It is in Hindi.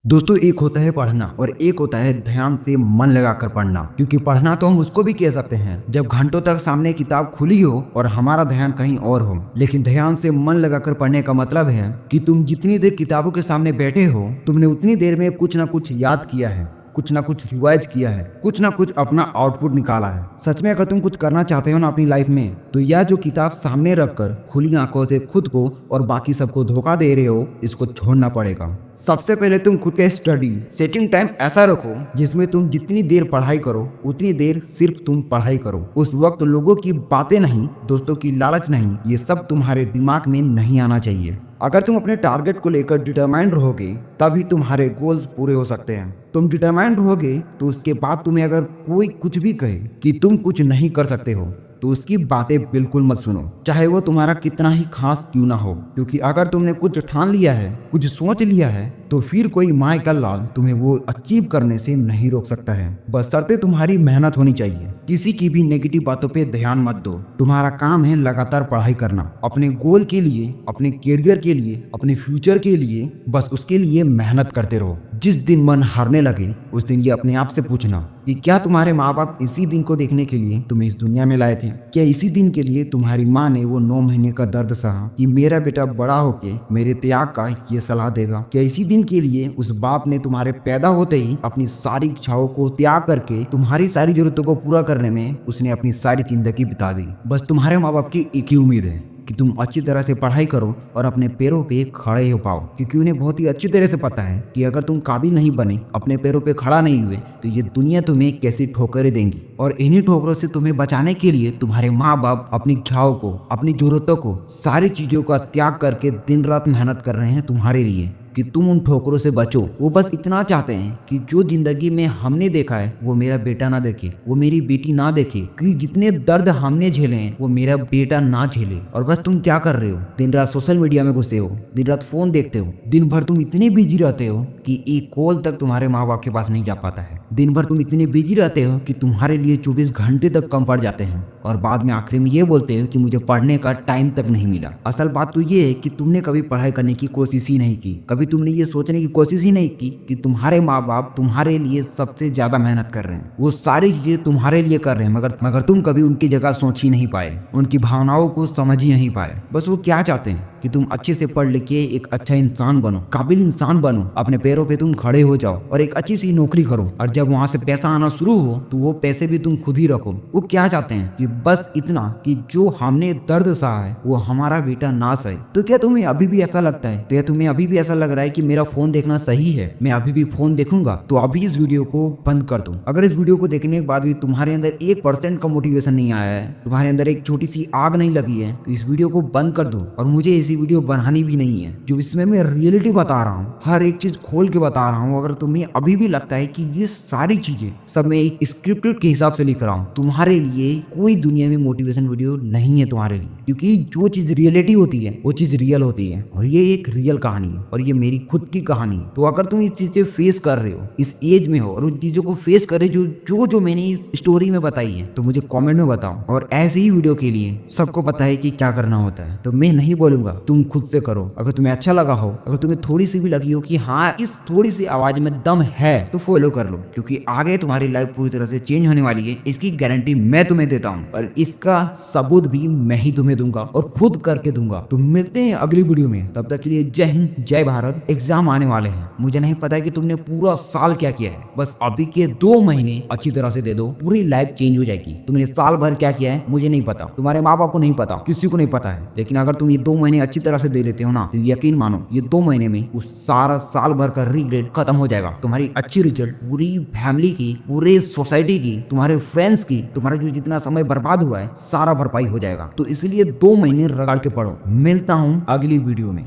दोस्तों, एक होता है पढ़ना और एक होता है ध्यान से मन लगाकर पढ़ना। क्योंकि पढ़ना तो हम उसको भी कह सकते हैं जब घंटों तक सामने किताब खुली हो और हमारा ध्यान कहीं और हो। लेकिन ध्यान से मन लगाकर पढ़ने का मतलब है कि तुम जितनी देर किताबों के सामने बैठे हो, तुमने उतनी देर में कुछ ना कुछ याद किया है, कुछ ना कुछ रिवाइज किया है, कुछ ना कुछ अपना आउटपुट निकाला है। सच में अगर तुम कुछ करना चाहते हो ना अपनी लाइफ में, तो यह जो किताब सामने रखकर खुली आंखों से खुद को और बाकी सबको धोखा दे रहे हो, इसको छोड़ना पड़ेगा। सबसे पहले तुम खुद के स्टडी सेटिंग टाइम ऐसा रखो जिसमें तुम जितनी देर पढ़ाई करो उतनी देर सिर्फ तुम पढ़ाई करो। उस वक्त लोगों की बातें नहीं, दोस्तों की लालच नहीं, ये सब तुम्हारे दिमाग में नहीं आना चाहिए। अगर तुम अपने टारगेट को लेकर डिटरमाइंड रहोगे तभी तुम्हारे गोल्स पूरे हो सकते हैं। तुम डिटरमाइंड रहोगे तो उसके बाद तुम्हें अगर कोई कुछ भी कहे कि तुम कुछ नहीं कर सकते हो, तो उसकी बातें बिल्कुल मत सुनो, चाहे वो तुम्हारा कितना ही खास क्यों ना हो। क्योंकि अगर तुमने कुछ ठान लिया है, कुछ सोच लिया है, तो फिर कोई माय का लाल तुम्हें वो अचीव करने से नहीं रोक सकता है। बस शर्ते तुम्हारी मेहनत होनी चाहिए। किसी की भी नेगेटिव बातों पे ध्यान मत दो। तुम्हारा काम है लगातार पढ़ाई करना, अपने गोल के लिए, अपने करियर के लिए, अपने फ्यूचर के लिए। बस उसके लिए मेहनत करते रहो। जिस दिन मन हारने लगे उस दिन ये अपने आप से पूछना कि क्या तुम्हारे माँ बाप इसी दिन को देखने के लिए तुम्हें इस दुनिया में लाए थे? क्या इसी दिन के लिए तुम्हारी माँ ने वो 9 महीने का दर्द सहा कि मेरा बेटा बड़ा होके मेरे त्याग का ये सलाह देगा? क्या इसी दिन के लिए उस बाप ने तुम्हारे पैदा होते ही अपनी सारी इच्छाओं को त्याग करके तुम्हारी सारी जरूरतों को पूरा करने में उसने अपनी सारी जिंदगी बिता दी? बस तुम्हारे माँ बाप की एक ही उम्मीद है कि तुम अच्छी तरह से पढ़ाई करो और अपने पैरों पे खड़े हो पाओ। क्योंकि उन्हें बहुत ही अच्छी तरह से पता है कि अगर तुम काबिल नहीं बने, अपने पैरों पे खड़ा नहीं हुए, तो ये दुनिया तुम्हें कैसी ठोकरें देंगी। और इन्हीं ठोकरों से तुम्हें बचाने के लिए तुम्हारे माँ बाप अपनी इच्छाओं को, अपनी जरूरतों को, सारी चीजों का त्याग करके दिन रात मेहनत कर रहे हैं तुम्हारे लिए कि तुम उन ठोकरों से बचो। वो बस इतना चाहते हैं कि जो जिंदगी में हमने देखा है वो मेरा बेटा ना देखे, वो मेरी बेटी ना देखे। कि जितने दर्द हमने झेले हैं वो मेरा बेटा ना झेले। और बस तुम क्या कर रहे हो? दिन रात सोशल मीडिया में घुसे हो, दिन रात फोन देखते हो, दिन भर तुम इतने बिजी रहते हो कि एक कॉल तक तुम्हारे माँ बाप के पास नहीं जा पाता है। दिन भर तुम इतने बिजी रहते हो कि तुम्हारे लिए 24 घंटे तक कम पड़ जाते हैं। और बाद में आखिर में ये बोलते हो कि मुझे पढ़ने का टाइम तक नहीं मिला। असल बात तो ये है कि तुमने कभी पढ़ाई करने की कोशिश ही नहीं की। कभी तुमने ये सोचने की कोशिश ही नहीं की कि तुम्हारे माँ बाप तुम्हारे लिए सबसे ज्यादा मेहनत कर रहे हैं, वो सारी चीजें तुम्हारे लिए कर रहे हैं, मगर तुम कभी उनकी जगह सोच ही नहीं पाए, उनकी भावनाओं को समझ ही नहीं पाए। बस वो क्या चाहते हैं कि तुम अच्छे से पढ़ लिख के एक अच्छा इंसान बनो, काबिल इंसान बनो, अपने पैरों पे तुम खड़े हो जाओ और एक अच्छी सी नौकरी करो। और जब वहां से पैसा आना शुरू हो तो वो पैसे भी तुम खुद ही रखो। वो क्या चाहते हैं कि बस इतना कि जो हमने दर्द सहा है वो हमारा बेटा ना सहे। तो क्या तुम्हें अभी भी ऐसा लगता है? तो क्या तुम्हें अभी भी ऐसा लग रहा है कि मेरा फोन देखना सही है, मैं अभी भी फोन देखूंगा? तो अभी इस वीडियो को बंद कर दो। अगर इस वीडियो को देखने के बाद भी तुम्हारे अंदर 1% का मोटिवेशन नहीं आया है, तुम्हारे अंदर एक छोटी सी आग नहीं लगी है, तो इस वीडियो को बंद कर दो। और मुझे ऐसी वीडियो बनानी भी नहीं है जो इसमें मैं रियलिटी बता रहा हूँ, हर एक चीज खोल के बता रहा हूँ। अगर तुम्हें अभी भी लगता है कि ये सारी चीजें सब मैं एक स्क्रिप्टेड के हिसाब से लिख रहा हूँ, तुम्हारे लिए कोई दुनिया में मोटिवेशन वीडियो नहीं है तुम्हारे लिए। क्योंकि जो चीज रियलिटी होती है वो चीज रियल होती है और ये एक रियल कहानी है और ये मेरी खुद की कहानी है। तो अगर तुम इस चीज से फेस कर रहे हो, इस एज में हो और उन चीजों को फेस कर रहे जो मैंने इस स्टोरी में बताई है, तो मुझे कमेंट में बताओ। और ऐसे ही वीडियो के लिए सबको पता है कि क्या करना होता है, तो मैं नहीं बोलूंगा, तुम खुद से करो। अगर तुम्हें अच्छा लगा हो, अगर तुम्हें थोड़ी सी भी लगी हो कि हाँ इस थोड़ी सी आवाज में दम है, तो फॉलो कर लो। क्योंकि आगे तुम्हारी लाइफ पूरी तरह से चेंज होने वाली है, इसकी गारंटी मैं तुम्हें देता हूँ और इसका सबूत भी मैं ही तुम्हें दूंगा और खुद करके दूंगा। तो मिलते हैं अगली वीडियो में, तब तक के लिए जय हिंद, जय भारत। एग्जाम आने वाले हैं, मुझे नहीं पता कि तुमने पूरा साल क्या किया है, बस अभी के 2 महीने अच्छी तरह से दे दो, पूरी लाइफ चेंज हो जाएगी। तुमने साल भर क्या किया है मुझे नहीं पता, तुम्हारे माँ बाप को नहीं पता, किसी को नहीं पता है। लेकिन अगर तुम ये 2 महीने अच्छी तरह से दे लेते हो ना, तो यकीन मानो ये 2 महीने में उस सारा साल भर का रिग्रेट खत्म हो जाएगा। तुम्हारी अच्छी रिजल्ट पूरी फैमिली की, पूरे सोसाइटी की, तुम्हारे फ्रेंड्स की, तुम्हारा जो जितना समय बर्बाद हुआ है सारा भरपाई हो जाएगा। तो इसलिए 2 महीने रगड़ के पढ़ो। मिलता हूँ अगली वीडियो में।